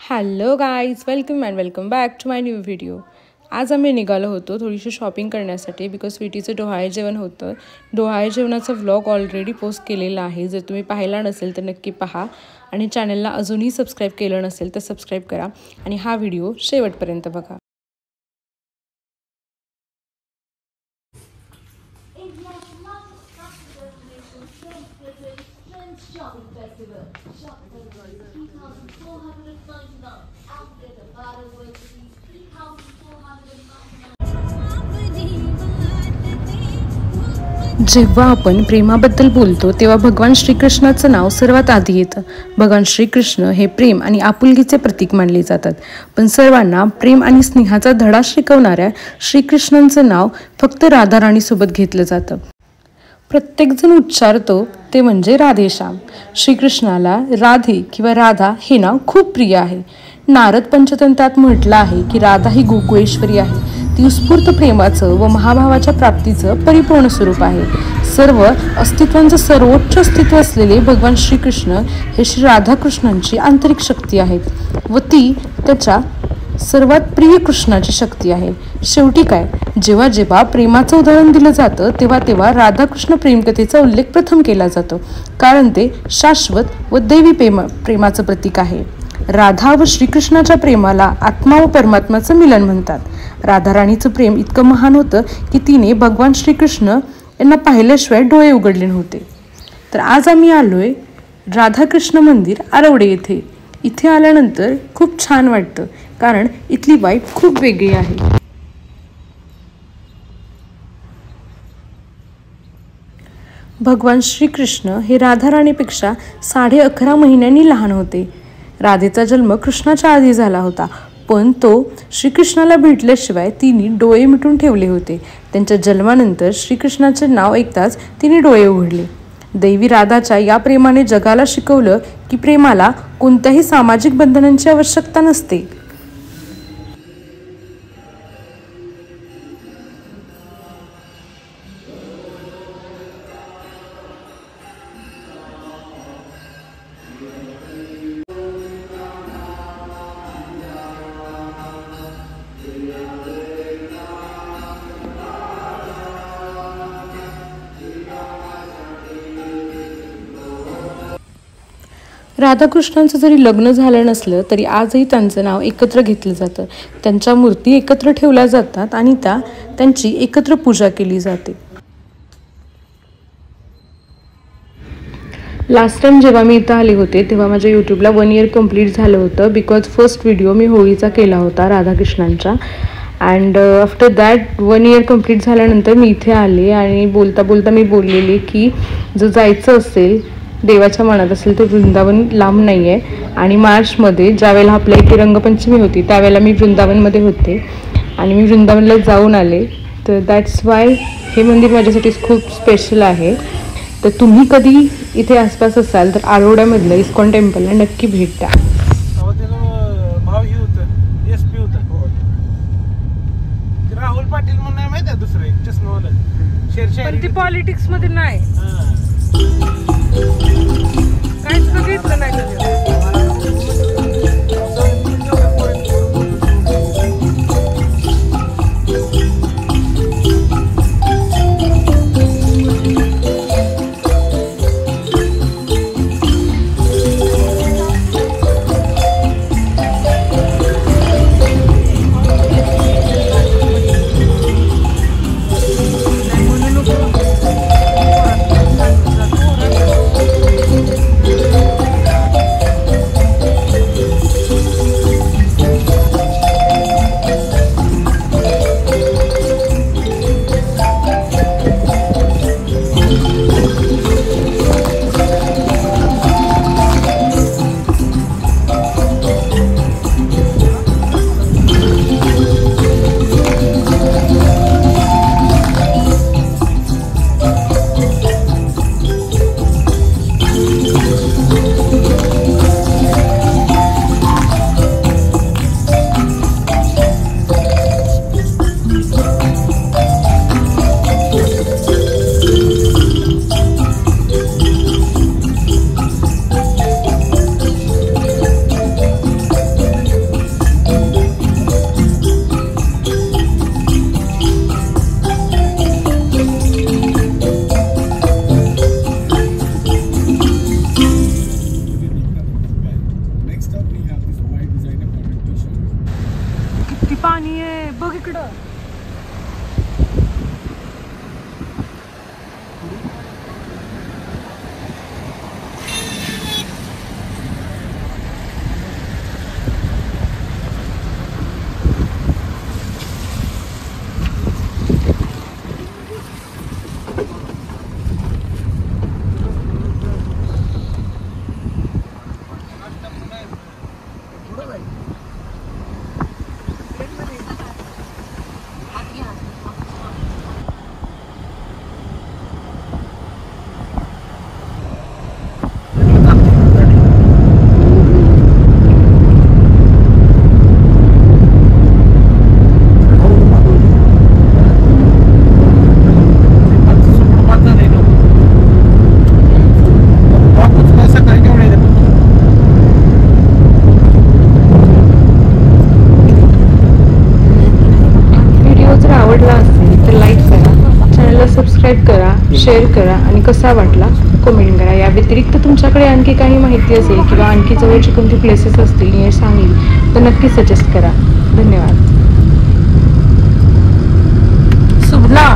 Hello guys, welcome back to my new video. आज आम्ही निघालो होतो थोडीशी शॉपिंग करण्यासाठी बिकॉज स्वीटीचं डोहाळे जेवण होतं. डोहाळे जेवणाचा व्लॉग ऑलरेडी पोस्ट केलेला आहे. जर तुम्ही पाहिला नसेल तर नक्की पहा आणि चॅनलला अजूनही सबस्क्राईब केलं नसेल तर सबस्क्राईब करा आणि हा व्हिडिओ शेवटपर्यंत बघा. जेव्हा आपण प्रेमाबद्दल बोलतो तेव्हा भगवान श्रीकृष्णाचं नाव सर्वात आधी येतं. भगवान श्रीकृष्ण हे प्रेम आणि आपुलकीचे प्रतीक मानले जातात. पण सर्वांना प्रेम आणि स्नेहाचा धडा शिकवणाऱ्या श्रीकृष्णांचं नाव फक्त राधाराणीसोबत घेतलं जातं. प्रत्येकजण उच्चारतो ते म्हणजे राधेश्याम. श्रीकृष्णाला राधे किंवा राधा हे नाव खूप प्रिय आहे. नारद पंचतंत्रात म्हटलं आहे की राधा ही गोकुळेश्वरी आहे. ती उत्स्फूर्त प्रेमाचं व महाभावाच्या प्राप्तीचं परिपूर्ण स्वरूप आहे. सर्व अस्तित्वांचं सर्वोच्च अस्तित्व असलेले भगवान श्रीकृष्ण हे श्री राधाकृष्णांची आंतरिक शक्ती आहेत व ती त्याच्या सर्वात प्रिय कृष्णाची शक्ती आहे. शेवटी काय, जेव्हा जेव्हा प्रेमाचं उदाहरण दिलं जातं तेव्हा राधाकृष्ण प्रेमकथेचा उल्लेख प्रथम केला जातो, कारण ते शाश्वत व दैवी प्रेमाचं प्रतीक आहे. राधा व श्रीकृष्णाच्या प्रेमाला आत्मा व परमात्म्याचं मिलन म्हणतात. राधाराणीचं प्रेम इतकं महान होतं की तिने भगवान श्रीकृष्ण यांना पाहिल्याशिवाय डोळे उघडले नव्हते. तर आज आम्ही आलोय राधाकृष्ण मंदिर आरवडे येथे. इथे आल्यानंतर खूप छान वाटतं कारण इथली वाईब खूप वेगळी आहे. भगवान श्रीकृष्ण हे राधाराणीपेक्षा 11.5 महिन्यांनी लहान होते. राधेचा जन्म कृष्णाच्या आधी झाला होता, पण तो श्रीकृष्णाला भेटल्याशिवाय तिने डोळे मिटून ठेवले होते. त्यांच्या जन्मानंतर श्रीकृष्णाचे नाव ऐकताच तिने डोळे उघडले. दैवी राधाच्या या प्रेमाने जगाला शिकवलं की प्रेमाला कोणत्याही सामाजिक बंधनांची आवश्यकता नसते. राधाकृष्णांचं जरी लग्न झालं नसलं तरी आजही त्यांचं नाव एकत्र घेतलं जातं. त्यांच्या मूर्ती एकत्र ठेवल्या जातात आणि त्यांची एकत्र पूजा केली जाते. लास्ट टाइम जेव्हा मी इथं आले होते तेव्हा माझ्या यूट्यूबला 1 इयर कंप्लीट झालं होतं बिकॉज फर्स्ट व्हिडिओ मी होळीचा केला होता राधाकृष्णांचा. And after that 1 year complete झाल्यानंतर मी इथे आले आणि बोलता मी बोललेले की जर जायचं असेल, देवाच्या मनात असेल तर वृंदावन लांब नाही आहे. आणि मार्चमध्ये ज्यावेळेला आपल्या इथे रंगपंचमी होती त्यावेळेला मी वृंदावनमध्ये होते आणि मी वृंदावनला जाऊन आले. तर दॅट्स वाय हे मंदिर माझ्यासाठी खूप स्पेशल आहे. तर तुम्ही कधी इथे आसपास असाल तर आरोड्यामधलं इस्कॉन टेम्पलला नक्की भेट द्या. राहुल पाटील म्हणून नाही माहिती आहे, दुसरं एक चष्मावाला पण ती पॉलिटिक्स मध्ये नाही, काहीच बघितलं नाही त्याच्यात. पाणी आहे बघ इकडं. सबस्क्राईब करा, शेअर करा आणि कसा वाटला कमेंट करा. या व्यतिरिक्त तुमच्याकडे आणखी काही माहिती असेल किंवा आणखी जवळचे कोणते प्लेसेस असतील हे सांगेल तर नक्की सजेस्ट करा. धन्यवाद. सुभला